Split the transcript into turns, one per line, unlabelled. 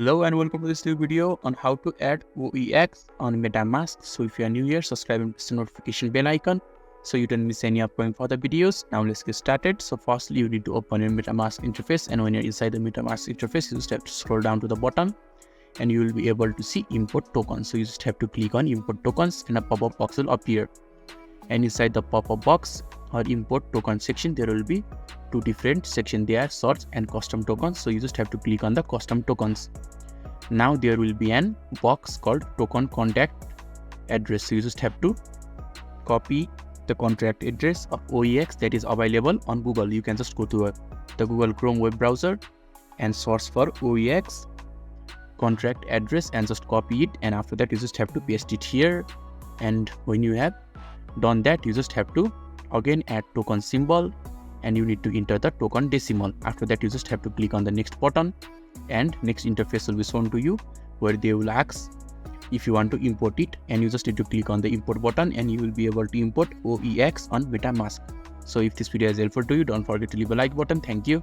Hello and welcome to this new video on how to add OEX on MetaMask. So if you are new here, subscribe and press the notification bell icon so you don't miss any upcoming further videos. Now let's get started. So firstly, you need to open your MetaMask interface, and when you're inside the MetaMask interface, you just have to scroll down to the bottom and you will be able to see import tokens. So you just have to click on import tokens and a pop-up box will appear. And inside the pop-up box or import token section, there will be two different sections there, source and custom tokens. So you just have to click on the custom tokens. Now there will be an box called token contact address. So you just have to copy the contract address of OEX that is available on Google. You can just go to the Google Chrome web browser and search for OEX contract address and just copy it, and after that you just have to paste it here. And when you have done that, you just have to again add token symbol and you need to enter the token decimal. After that you just have to click on the next button and next interface will be shown to you where they will ask if you want to import it, and you just need to click on the import button and you will be able to import OEX on MetaMask. So if this video is helpful to you, don't forget to leave a like button. Thank you.